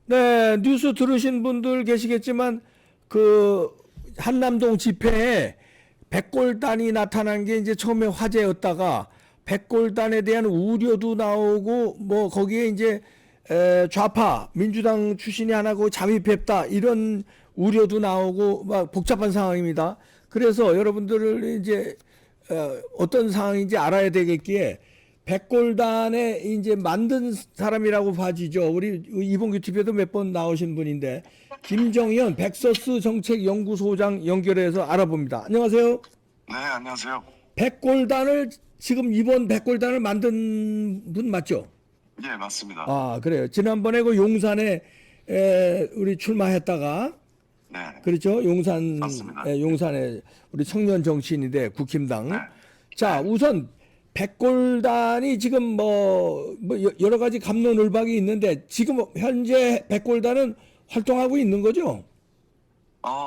네, 뉴스 들으신 분들 계시겠지만 그 한남동 집회에 백골단이 나타난 게 이제 처음에 화제였다가 백골단에 대한 우려도 나오고 뭐 거기에 이제 좌파 민주당 출신이 하나고 잠입했다 이런 우려도 나오고 막 복잡한 상황입니다. 그래서 여러분들을 이제 어떤 상황인지 알아야 되겠기에 백골단에 이제 만든 사람이라고 봐지죠. 우리 이봉규 TV에도 몇 번 나오신 분인데 김정현 백서스 정책연구소장 연결해서 알아봅니다. 안녕하세요. 네, 안녕하세요. 백골단을 지금 이번 백골단을 만든 분 맞죠? 예, 맞습니다. 아 그래요. 지난번에 그 용산에 우리 출마했다가 네, 그렇죠. 용산 맞습니다. 용산에 우리 청년 정치인인데 네, 국힘당. 자 네. 우선 백골단이 지금 뭐 여러 가지 갑론을박이 있는데 지금 현재 백골단은 활동하고 있는 거죠?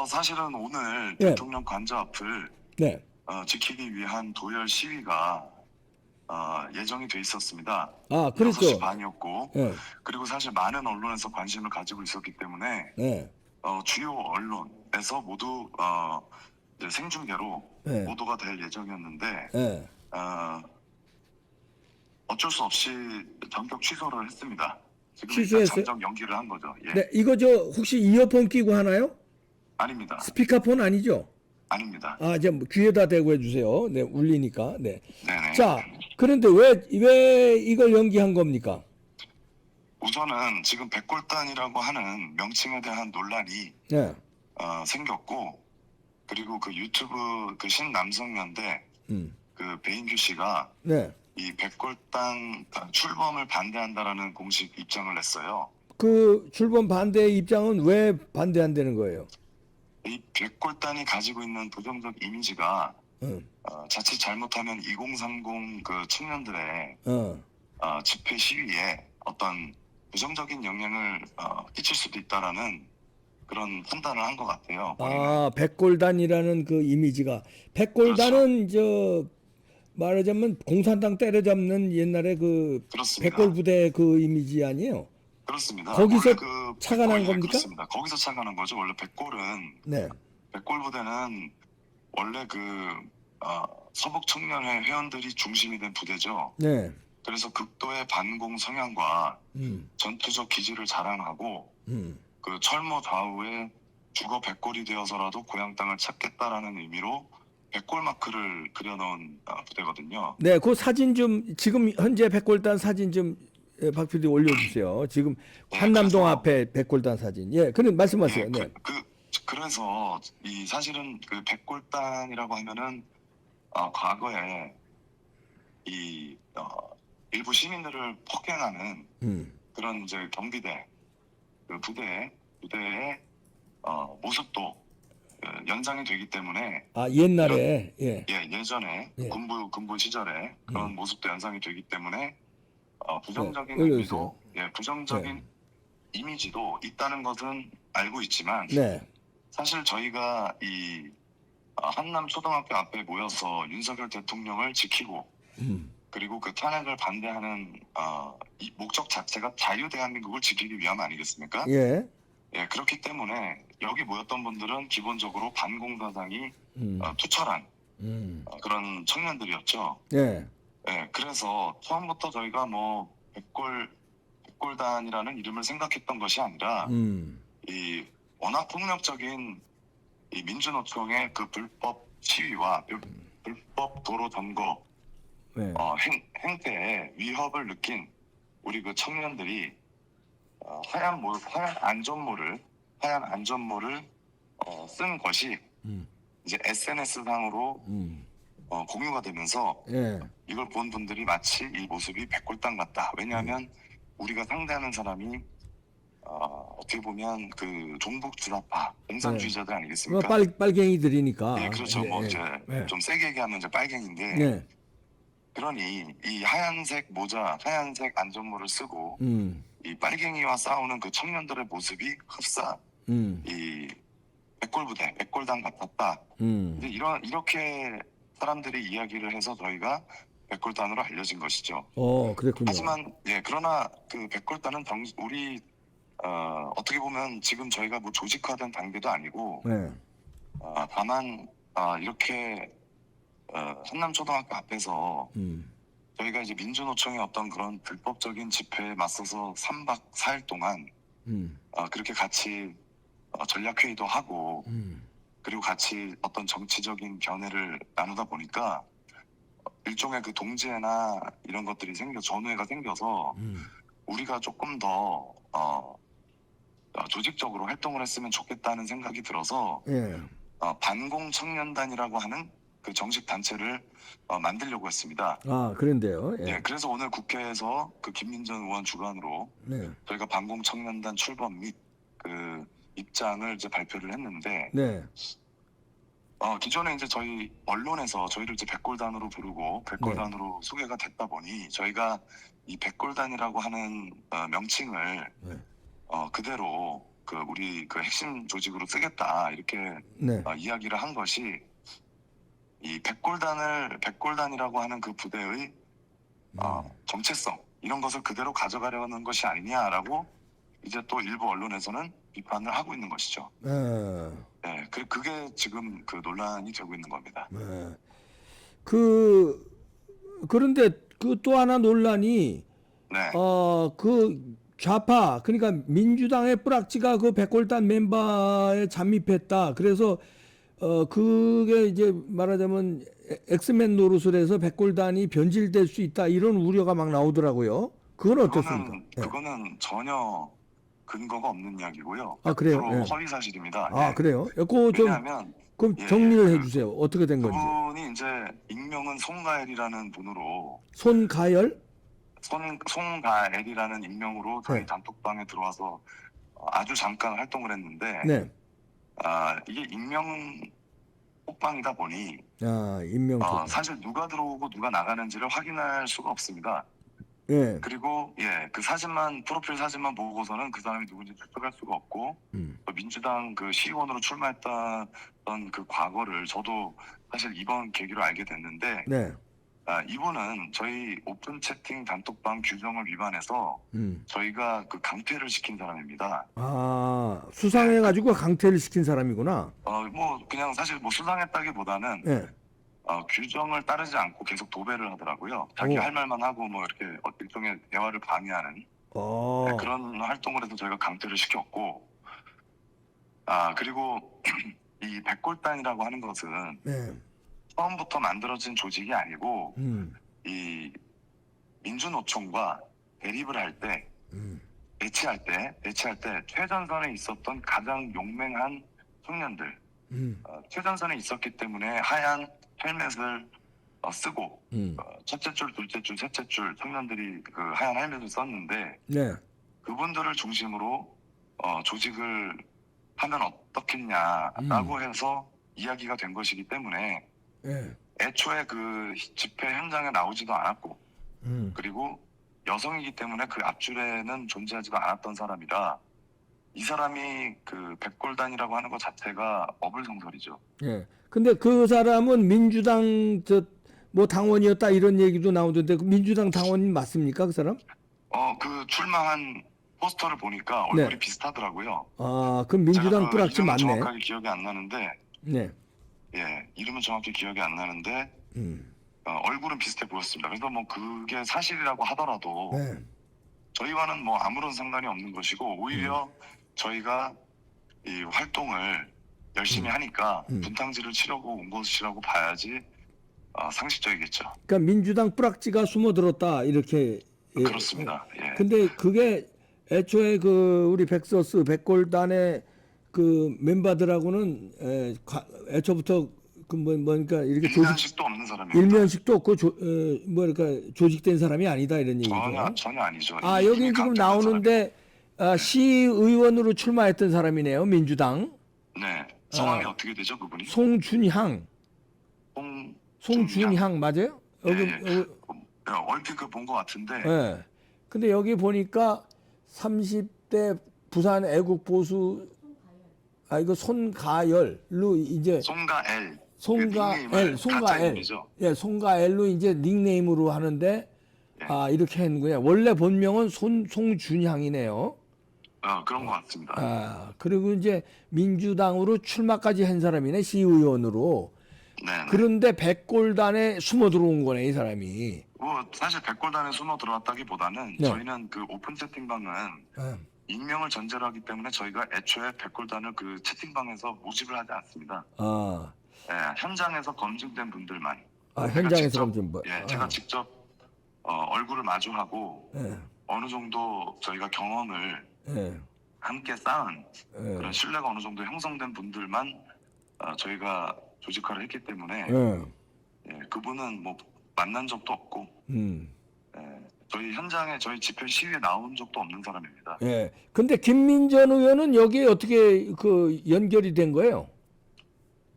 사실은 오늘 네, 대통령 관저 앞을 네. 지키기 위한 도열 시위가 예정이 돼 있었습니다. 아 6시 그렇죠. 반이었고, 네, 그리고 사실 많은 언론에서 관심을 가지고 있었기 때문에 네, 주요 언론에서 모두 이제 생중계로 네, 보도가 될 예정이었는데 네. 어쩔 수 없이 전격 취소를 했습니다. 지금 일단 취소했어요? 잠정 연기를 한 거죠. 예, 네, 이거 저 혹시 이어폰 끼고 하나요? 아닙니다. 스피커폰 아니죠? 아닙니다. 아, 이제 뭐 귀에다 대고 해주세요. 네, 울리니까. 네. 네네. 자, 그런데 왜 이걸 연기한 겁니까? 우선은 지금 백골단이라고 하는 명칭에 대한 논란이 네, 생겼고, 그리고 그 유튜브 그 신남성연대 음, 그 배인규 씨가 네. 이 백골단 출범을 반대한다라는 공식 입장을 냈어요. 그 출범 반대 입장은 왜 반대한다는 거예요? 이 백골단이 가지고 있는 부정적 이미지가 응, 자칫 잘못하면 2030 그 청년들의 어. 집회 시위에 어떤 부정적인 영향을 끼칠 수도 있다라는 그런 판단을 한 것 같아요. 본인은. 아, 백골단이라는 그 이미지가 그렇죠. 백골단은 저 말하자면 공산당 때려잡는 옛날에 그 백골 그렇습니다. 부대 그 이미지 아니에요? 그렇습니다. 거기서 원래 그 착안한 백골, 예, 겁니까? 그렇습니다. 거기서 착안한 거죠. 원래 백골은 네, 백골 부대는 원래 그 서북 청년회 회원들이 중심이 된 부대죠. 네, 그래서 극도의 반공 성향과 음, 전투적 기질을 자랑하고 음. 그 철모 좌우에 죽어 백골이 되어서라도 고향 땅을 찾겠다라는 의미로 백골 마크를 그려놓은 부대거든요. 네, 그 사진 좀 지금 현재 백골단 사진 좀 박 PD 올려주세요. 지금 예, 한남동 그래서 앞에 백골단 사진. 예, 그럼 예, 말씀하세요. 네, 그래서 이 사실은 그 백골단이라고 하면은 과거에 이 일부 시민들을 폭행하는 음. 그런 이제 경비대 그 부대의 모습도 연상이 되기 때문에 아 이런 옛날에 예전에 예, 군부 시절에 그런 모습도 연상이 되기 때문에 네, 부정적인 올려주세요. 의미도 부정적인 네, 이미지도 있다는 것은 알고 있지만 네, 사실 저희가 이 한남 초등학교 앞에 모여서 윤석열 대통령을 지키고 음, 그리고 그 탄핵을 반대하는 이 목적 자체가 자유 대한민국을 지키기 위함 아니겠습니까? 예, 예, 그렇기 때문에 여기 모였던 분들은 기본적으로 반공사상이 음, 투철한 그런 청년들이었죠. 예, 예, 그래서 처음부터 저희가 뭐 백골단이라는 이름을 생각했던 것이 아니라 음, 이 워낙 폭력적인 이 민주노총의 그 불법 시위와 불법 도로 점거 예, 행태에 위협을 느낀 우리 그 청년들이 하얀 안전모를 쓴 것이 음, 이제 SNS 상으로 음, 공유가 되면서 예, 이걸 본 분들이 마치 이 모습이 백골당 같다. 왜냐하면 우리가 상대하는 사람이 어떻게 보면 그 종북 주사파 예. 공산주의자들 뭐 아니겠습니까? 예, 빨갱이들이니까. 그렇죠. 뭐 예, 이제 예, 좀 세게 얘기하면 이제 빨갱인데 예, 그러니 이 하얀색 모자, 하얀색 안전모를 쓰고 음, 이 빨갱이와 싸우는 그 청년들의 모습이 흡사 음, 이 백골부대, 백골당 같았다. 이제 이렇게 사람들이 이야기를 해서 저희가 백골단으로 알려진 것이죠. 그랬군요. 하지만 그러나 그 백골단은 우리 어떻게 보면 지금 저희가 뭐 조직화된 단계도 아니고 네. 다만 이렇게 한남초등학교 앞에서 저희가 이제 민주노총의 어떤 그런 불법적인 집회에 맞서서 3박 4일 동안 그렇게 같이 전략회의도 하고 그리고 같이 어떤 정치적인 견해를 나누다 보니까 일종의 그 동지회나 이런 것들이 전우회가 생겨서 우리가 조금 더 조직적으로 활동을 했으면 좋겠다는 생각이 들어서 예. 반공청년단이라고 하는 그 정식 단체를 만들려고 했습니다. 아, 그런데요. 예, 예. 그래서 오늘 국회에서 그 김민전 의원 주관으로 네. 저희가 반공청년단 출범 및 그 입장을 이제 발표를 했는데 네. 기존에 이제 저희 언론에서 저희를 이제 백골단으로 부르고 백골단으로 소개가 됐다 보니 저희가 이 백골단이라고 하는 명칭을 네. 그대로 그 우리 그 핵심 조직으로 쓰겠다 이렇게 네. 이야기를 한 것이 이 백골단이라고 하는 그 부대의 정체성 이런 것을 그대로 가져가려는 것이 아니냐라고 이제 또 일부 언론에서는 비판을 하고 있는 것이죠. 네, 그게 지금 그 논란이 되고 있는 겁니다. 네. 그런데 그 또 하나 논란이 네, 그 좌파 그러니까 민주당의 뿌락지가 그 백골단 멤버에 잠입했다. 그래서 그게 이제 말하자면 엑스맨 노릇을 해서 백골단이 변질될 수 있다 이런 우려가 막 나오더라고요. 그건 어떻습니까? 그거는 전혀 근거가 없는 이야기고요. 아, 그래요? 100% 예. 허위 사실입니다. 아, 예. 그래요? 그거 좀 왜냐하면 그럼 예, 정리를 해주세요. 어떻게 된 건지. 그분이 이제 익명은 송가엘이라는 분으로 손가열? 송가엘이라는 익명으로 저희 네. 단톡방에 들어와서 아주 잠깐 활동을 했는데 네. 이게 익명 톡방이다 보니 임명. 사실 누가 들어오고 누가 나가는지를 확인할 수가 없습니다. 예. 그리고 그 프로필 사진만 보고서는 그 사람이 누군지 추측할 수가 없고 또 민주당 그 시의원으로 출마했던 그 과거를 저도 사실 이번 계기로 알게 됐는데 네. 이분은 저희 오픈 채팅 단톡방 규정을 위반해서 저희가 그 강퇴를 시킨 사람입니다. 수상해가지고 강퇴를 시킨 사람이구나. 뭐 그냥 사실 뭐 수상했다기보다는 네. 규정을 따르지 않고 계속 도배를 하더라고요. 자기 할 말만 하고 뭐 이렇게 일종의 대화를 방해하는 네, 그런 활동을 해서 저희가 강퇴를 시켰고 그리고 이 백골단이라고 하는 것은 네. 처음부터 만들어진 조직이 아니고 이 민주노총과 대립을 할 때 배치할 때 최전선에 있었던 가장 용맹한 청년들 최전선에 있었기 때문에 하얀 헬멧을 쓰고 첫째 줄, 둘째 줄, 셋째 줄 청년들이 그 하얀 헬멧을 썼는데 네. 그분들을 중심으로 조직을 하면 어떻겠냐라고 해서 이야기가 된 것이기 때문에 네. 애초에 그 집회 현장에 나오지도 않았고 그리고 여성이기 때문에 그 앞줄에는 존재하지도 않았던 사람이라 이 사람이 그 백골단이라고 하는 것 자체가 어불성설이죠. 예. 근데 그 사람은 민주당 뭐 당원이었다 이런 얘기도 나오던데 그 민주당 당원인 맞습니까 그 사람? 그 출마한 포스터를 보니까 얼굴이 비슷하더라고요. 그럼 민주당 제가 그 뿌락지 이름은 맞네. 정확하게 기억이 안 나는데, 네. 이름은 정확히 기억이 안 나는데 얼굴은 비슷해 보였습니다. 그래서 뭐 그게 사실이라고 하더라도 네. 저희와는 뭐 아무런 상관이 없는 것이고 오히려 저희가 이 활동을 열심히 하니까 분탕질을 치려고 온 것이라고 봐야지 상식적이겠죠. 그러니까 민주당 뿌락지가 숨어들었다 이렇게. 그렇습니다. 예. 근데 그게 애초에 그 우리 백서스 백골단의 그 멤버들하고는 애초부터 그 뭐니까 이렇게 일면식도 없는 사람입니다. 일면식도 없고 뭐랄까 조직된 사람이 아니다 이런 얘기죠. 전혀 아니죠. 여기 지금 나오는데 시의원으로 출마했던 사람이네요 민주당. 네. 성함이 어떻게 되죠 그분이? 송준향. 송준향 맞아요? 여기 얼핏 본 것 같은데. 네. 근데 여기 보니까 30대 부산 애국 보수 이거 손가열로 이제 송가엘. 송가엘. 예, 송가엘로 이제 닉네임으로 하는데 이렇게 했는군요. 원래 본명은 송준향이네요. 그런 것 같습니다. 아, 그리고 이제 민주당으로 출마까지 한 사람이네, 시의원으로. 네네. 그런데 백골단에 숨어 들어온 거네, 이 사람이. 뭐 사실 백골단에 숨어 들어왔다기보다는 네. 저희는 그 오픈 채팅방은 아, 익명을 전제로 하기 때문에 저희가 애초에 백골단을 그 채팅방에서 모집을 하지 않습니다. 아, 예, 현장에서 검증된 분들만. 아, 제가 현장에서 직접, 검증 뭐. 예, 제가 직접 얼굴을 마주하고 예, 어느 정도 저희가 경험을 예, 함께 쌓은 예, 그런 신뢰가 어느 정도 형성된 분들만 저희가 조직화를 했기 때문에 예, 예, 그분은 뭐 만난 적도 없고 음, 저희 현장에 저희 집회 시위에 나온 적도 없는 사람입니다. 예. 근데 김민전 의원은 여기에 어떻게 그 연결이 된 거예요?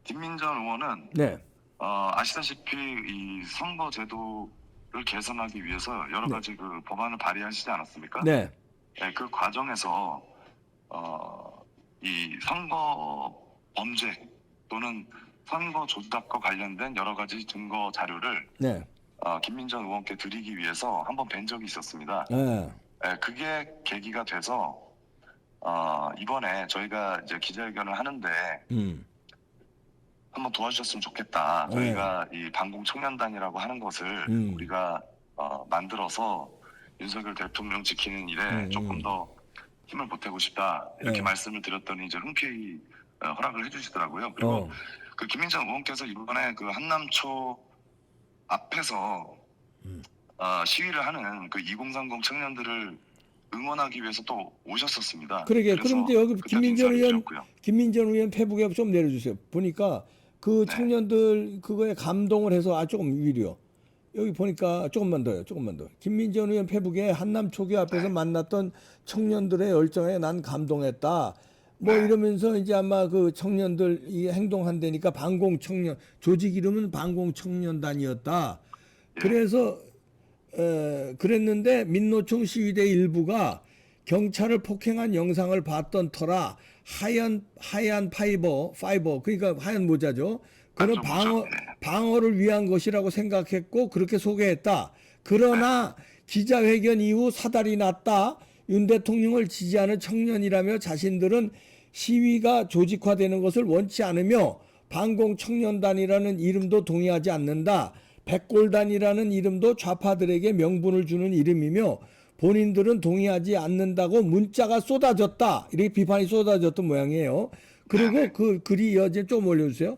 김민전 의원은 네, 아시다시피 이 선거 제도를 개선하기 위해서 여러 네. 가지 그 법안을 발의하시지 않았습니까? 네, 네, 그 과정에서 이 선거 범죄 또는 선거 조작과 관련된 여러 가지 증거 자료를 네, 김민전 의원께 드리기 위해서 한번 뵌 적이 있었습니다. 예, 네, 그게 계기가 돼서 이번에 저희가 이제 기자회견을 하는데 음, 한번 도와주셨으면 좋겠다. 네. 저희가 이 반공 청년단이라고 하는 것을 우리가 만들어서 윤석열 대통령 지키는 일에 조금 더 힘을 보태고 싶다. 이렇게 네. 말씀을 드렸더니 이제 흔쾌히 허락을 해주시더라고요. 그리고 어, 그 김민정 의원께서 이번에 그 한남초 앞에서 시위를 하는 그 2030 청년들을 응원하기 위해서 또 오셨었습니다. 그러게. 그래서 그런데 여기 그때 김민전 인사를 의원, 드렸고요. 김민전 의원 페북에 좀 내려주세요. 보니까 그 네. 청년들 그거에 감동을 해서 조금 위로요. 여기 보니까 조금만 더요, 조금만 더. 김민전 의원 페북에 한남 초교 앞에서 네. 만났던 청년들의 열정에 난 감동했다. 뭐 네. 이러면서 이제 아마 그 청년들 이 행동한다니까 반공 청년 조직 이름은 반공 청년단이었다. 예. 그래서 그랬는데 민노총 시위대 일부가 경찰을 폭행한 영상을 봤던 터라 하얀 파이버 그러니까 하얀 모자죠. 그는 맞죠, 맞죠. 네. 방어를 위한 것이라고 생각했고 그렇게 소개했다. 그러나 기자회견 이후 사달이 났다. 윤 대통령을 지지하는 청년이라며 자신들은 시위가 조직화되는 것을 원치 않으며 반공 청년단이라는 이름도 동의하지 않는다. 백골단이라는 이름도 좌파들에게 명분을 주는 이름이며 본인들은 동의하지 않는다고 문자가 쏟아졌다. 이렇게 비판이 쏟아졌던 모양이에요. 그리고 그 글이 이어진 좀 올려주세요.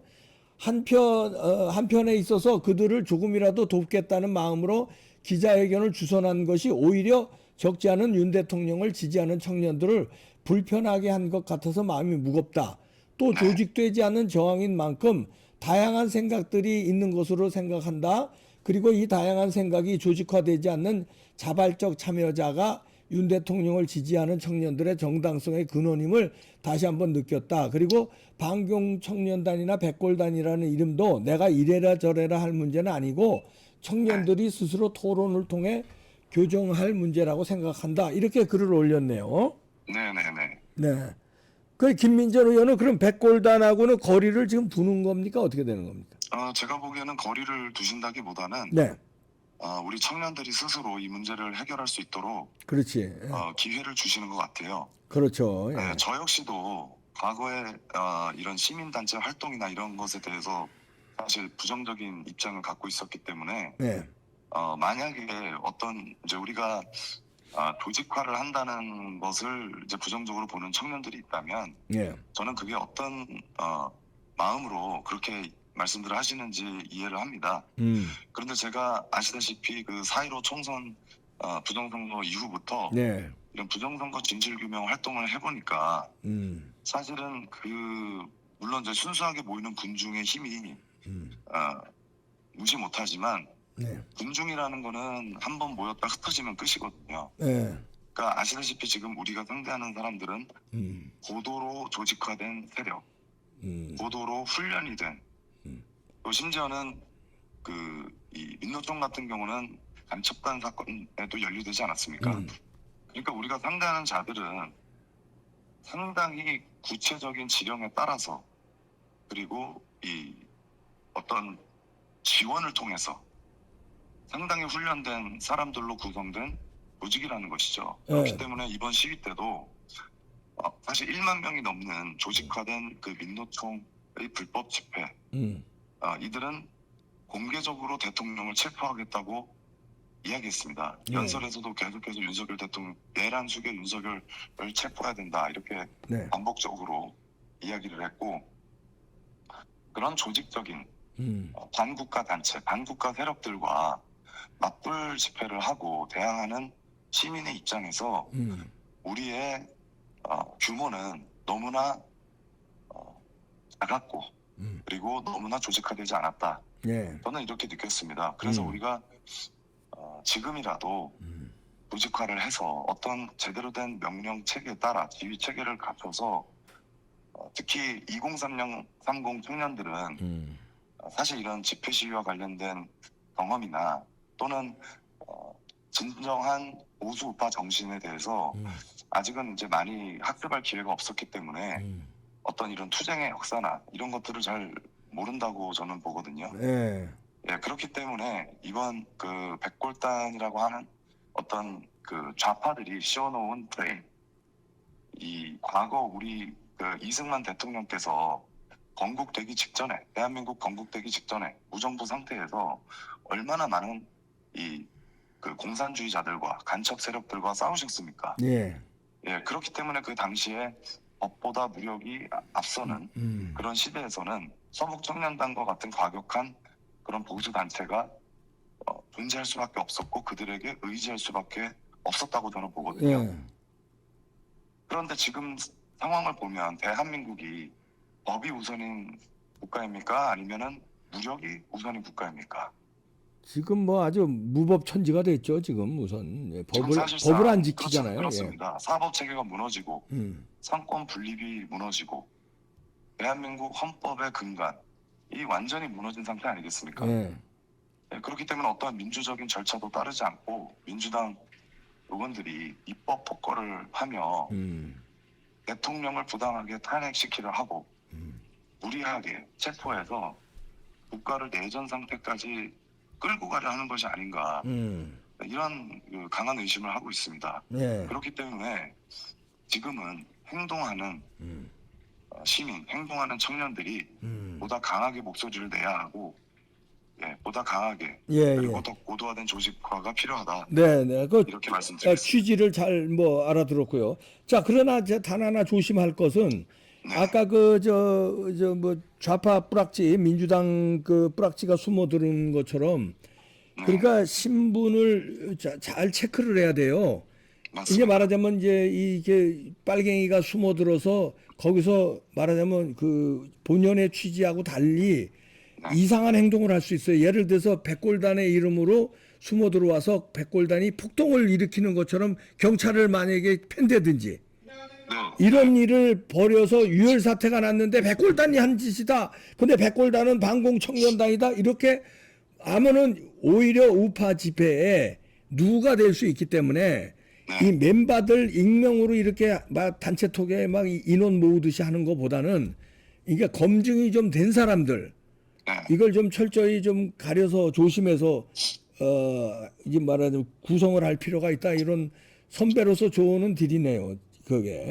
한편에 있어서 그들을 조금이라도 돕겠다는 마음으로 기자회견을 주선한 것이 오히려 적지 않은 윤 대통령을 지지하는 청년들을 불편하게 한 것 같아서 마음이 무겁다. 또 조직되지 않은 저항인 만큼 다양한 생각들이 있는 것으로 생각한다. 그리고 이 다양한 생각이 조직화되지 않는 자발적 참여자가 윤 대통령을 지지하는 청년들의 정당성의 근원임을 다시 한번 느꼈다. 그리고 반공 청년단이나 백골단이라는 이름도 내가 이래라 저래라 할 문제는 아니고 청년들이 스스로 토론을 통해 교정할 문제라고 생각한다. 이렇게 글을 올렸네요. 네네네. 네. 그 김민전 의원은 그럼 백골단하고는 거리를 지금 두는 겁니까? 어떻게 되는 겁니까? 제가 보기에는 거리를 두신다기보다는 네. 우리 청년들이 스스로 이 문제를 해결할 수 있도록 그렇지. 예. 기회를 주시는 것 같아요. 그렇죠. 예. 저 역시도 과거에 이런 시민단체 활동이나 이런 것에 대해서 사실 부정적인 입장을 갖고 있었기 때문에 네. 만약에 어떤 이제 우리가 조직화를 한다는 것을 이제 부정적으로 보는 청년들이 있다면 예. 저는 그게 어떤 마음으로 그렇게 말씀들을 하시는지 이해를 합니다. 그런데 제가 아시다시피 그 4.15 총선 부정선거 이후부터 네. 이런 부정선거 진실규명 활동을 해보니까 음. 사실은 물론 이제 순수하게 모이는 군중의 힘이 무시 못하지만 네. 군중이라는 거는 한번 모였다 흩어지면 끝이거든요. 네. 그러니까 아시다시피 지금 우리가 상대하는 사람들은 고도로 조직화된 세력, 고도로 훈련이 된, 또 심지어는 이 민노총 같은 경우는 간첩단 사건에도 연루되지 않았습니까? 그러니까 우리가 상대하는 자들은 상당히 구체적인 지령에 따라서 그리고 이 어떤 지원을 통해서 상당히 훈련된 사람들로 구성된 조직이라는 것이죠. 그렇기 때문에 이번 시위 때도 사실 1만 명이 넘는 조직화된 그 민노총의 불법 집회, 음. 이들은 공개적으로 대통령을 체포하겠다고 이야기했습니다. 네. 연설에서도 계속해서 윤석열 대통령 내란 수계 윤석열을 체포해야 된다 이렇게 네. 반복적으로 이야기를 했고, 그런 조직적인 반국가 단체, 반국가 세력들과 맞불 집회를 하고 대항하는 시민의 입장에서 우리의 규모는 너무나 작았고 그리고 너무나 조직화되지 않았다. 예. 저는 이렇게 느꼈습니다. 그래서 우리가 지금이라도 조직화를 해서 어떤 제대로 된 명령 체계에 따라 지휘 체계를 갖춰서 특히 2030 청년들은 사실 이런 집회 시위와 관련된 경험이나 또는 진정한 보수 우파 정신에 대해서 아직은 이제 많이 학습할 기회가 없었기 때문에 어떤 이런 투쟁의 역사나 이런 것들을 잘 모른다고 저는 보거든요. 예. 예, 그렇기 때문에 이번 그 백골단이라고 하는 어떤 그 좌파들이 씌워놓은 프레임, 이 과거 우리 그 이승만 대통령께서 건국되기 직전에, 대한민국 건국되기 직전에 무정부 상태에서 얼마나 많은 이 그 공산주의자들과 간첩 세력들과 싸우셨습니까? 예. 예, 그렇기 때문에 그 당시에 법보다 무력이 앞서는 그런 시대에서는 서북청년단과 같은 과격한 그런 보수 단체가 존재할 수밖에 없었고 그들에게 의지할 수밖에 없었다고 저는 보거든요. 예. 그런데 지금 상황을 보면 대한민국이 법이 우선인 국가입니까? 아니면은 무력이 우선인 국가입니까? 지금 뭐 아주 무법천지가 됐죠. 지금 우선 예. 지금 법을 사실상 안 지키잖아요. 그렇습니다. 사법 체계가 무너지고 예. 상권 분립이 무너지고 대한민국 헌법의 근간 이 완전히 무너진 상태 아니겠습니까? 예. 예, 그렇기 때문에 어떠한 민주적인 절차도 따르지 않고 민주당 의원들이 입법 폭거를 하며 대통령을 부당하게 탄핵시키려 하고 무리하게 체포해서 국가를 내전 상태까지 끌고 가려 하는 것이 아닌가 이런 그 강한 의심을 하고 있습니다. 예. 그렇기 때문에 지금은 행동하는 시민, 행동하는 청년들이 보다 강하게 목소리를 내야 하고 보다 강하게 예, 그리고 예. 더 고도화된 조직화가 필요하다. 네, 네. 그 이렇게 말씀드리겠습니다. 취지를 잘 뭐 알아들었고요. 자, 그러나 단 하나 조심할 것은 네. 아까 그 저 뭐 좌파 뿌락지 민주당 그 뿌락지가 숨어드는 것처럼 그러니까 신분을 잘 체크를 해야 돼요. 맞습니다. 이제 말하자면 이제 이게 빨갱이가 숨어들어서 거기서 말하자면 그 본연의 취지하고 달리 이상한 행동을 할 수 있어요. 예를 들어서 백골단의 이름으로 숨어 들어와서 백골단이 폭동을 일으키는 것처럼 경찰을 만약에 팬대든지 이런 일을 벌여서 유혈 사태가 났는데 백골단이 한 짓이다. 근데 백골단은 반공청년단이다. 이렇게 하면은 오히려 우파 집회에 누가 될 수 있기 때문에 이 멤버들 익명으로 이렇게 막 단체톡에 막 인원 모으듯이 하는 것보다는 이게 검증이 좀 된 사람들 이걸 좀 철저히 좀 가려서 조심해서 이제 말하자면 구성을 할 필요가 있다 이런 선배로서 조언은 드리네요. 그게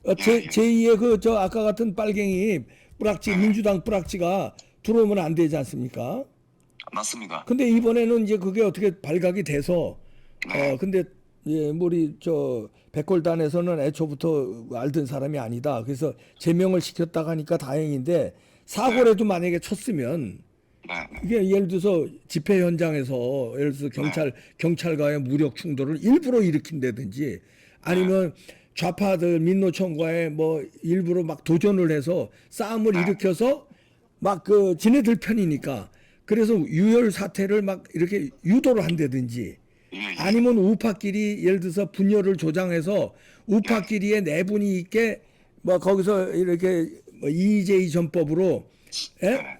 제2의 그 저 아까 같은 빨갱이 뿌락지 민주당 뿌락지가 들어오면 안 되지 않습니까? 맞습니다. 근데 이번에는 이제 그게 어떻게 발각이 돼서 근데 예, 우리 저 백골단에서는 애초부터 알던 사람이 아니다. 그래서 제명을 시켰다고 하니까 다행인데 사고라도 만약에 쳤으면 이게 예를 들어서 집회 현장에서 예를 들어서 경찰과의 무력 충돌을 일부러 일으킨다든지 아니면 좌파들 민노총과의 뭐 일부러 막 도전을 해서 싸움을 일으켜서 막 그 지네들 편이니까 그래서 유혈 사태를 막 이렇게 유도를 한다든지 아니면 우파끼리 예를 들어서 분열을 조장해서 우파끼리의 내분이 있게 뭐 거기서 이렇게 뭐 EJ 전법으로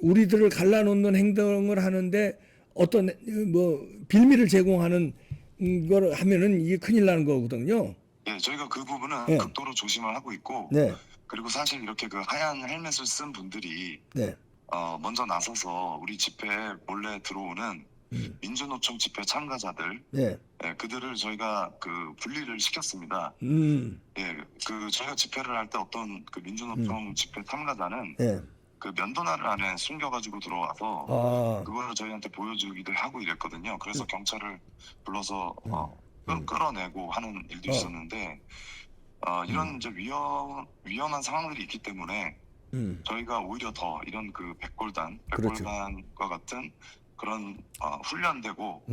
우리들을 갈라놓는 행동을 하는데 어떤 뭐 빌미를 제공하는 걸 하면은 이게 큰일 나는 거거든요. 예, 저희가 그 부분은 극도로 조심을 하고 있고 그리고 사실 이렇게 그 하얀 헬멧을 쓴 분들이 먼저 나서서 우리 집회에 몰래 들어오는 민주노총 집회 참가자들 그들을 저희가 그 분리를 시켰습니다. 예, 그 저희가 집회를 할 때 어떤 그 민주노총 집회 참가자는 예. 그 면도날을 안에 숨겨가지고 들어와서 아, 그거를 저희한테 보여주기도 하고 이랬거든요. 그래서 경찰을 불러서 음. 끌어내고 하는 일도 있었는데 이런 이제 위험한 상황들이 있기 때문에 저희가 오히려 더 이런 그 그렇죠. 백골단과 같은 그런 훈련되고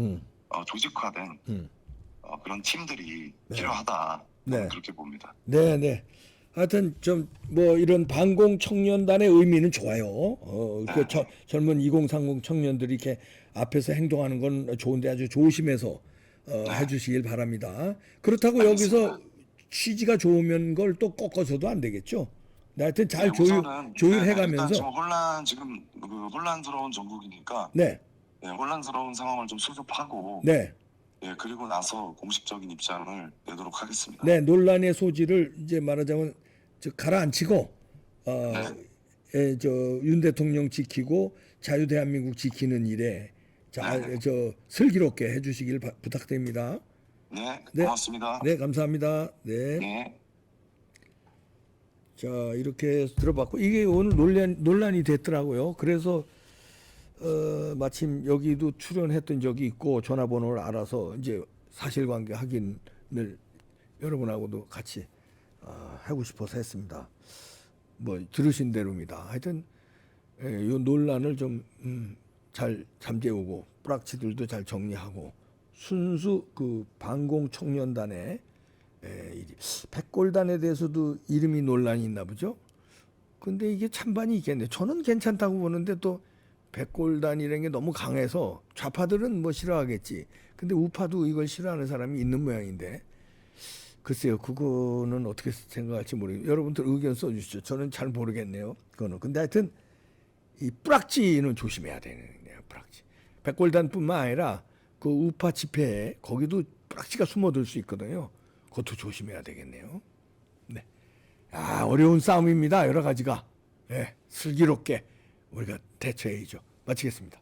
조직화된 그런 팀들이 네. 필요하다. 네. 저는 그렇게 봅니다. 네, 네. 하여튼 좀 뭐 이런 반공 청년단의 의미는 좋아요. 그 젊은 2030 청년들이 이렇게 앞에서 행동하는 건 좋은데 아주 조심해서 해주시길 바랍니다. 그렇다고 알겠습니다. 여기서 취지가 좋으면 걸 또 꺾어서도 안 되겠죠. 하여튼 잘 네, 우선은 조율해가면서. 일단 지금 그 혼란스러운 전국이니까 네, 혼란스러운 상황을 좀 수습하고 네, 그리고 나서 공식적인 입장을 내도록 하겠습니다. 네. 논란의 소지를 이제 말하자면 가라앉히고 윤 대통령 지키고 자유 대한민국 지키는 일에 슬기롭게 해주시길 부탁드립니다. 네, 네. 고맙습니다. 네, 감사합니다. 네. 네. 자, 이렇게 들어봤고 이게 오늘 논란이 됐더라고요. 그래서 마침 여기도 출연했던 적이 있고 전화번호를 알아서 이제 사실관계 확인을 여러분하고도 같이 하고 싶어서 했습니다. 뭐 들으신 대로입니다. 하여튼 이 논란을 좀 잘 잠재우고 뿌락치들도 잘 정리하고 순수 그 반공 청년단의 백골단에 대해서도 이름이 논란이 있나 보죠. 근데 이게 찬반이 있겠네. 저는 괜찮다고 보는데 또 백골단이라는 게 너무 강해서 좌파들은 뭐 싫어하겠지. 근데 우파도 이걸 싫어하는 사람이 있는 모양인데 글쎄요, 그거는 어떻게 생각할지 모르겠어요. 여러분들 의견 써주시죠. 저는 잘 모르겠네요. 그거는. 근데 하여튼 이 뿌락지는 조심해야 되네요. 뿌락지. 백골단뿐만 아니라 그 우파 집회에 거기도 뿌락지가 숨어들 수 있거든요. 그것도 조심해야 되겠네요. 네. 어려운 싸움입니다. 여러 가지가. 슬기롭게 우리가 대처해야죠. 마치겠습니다.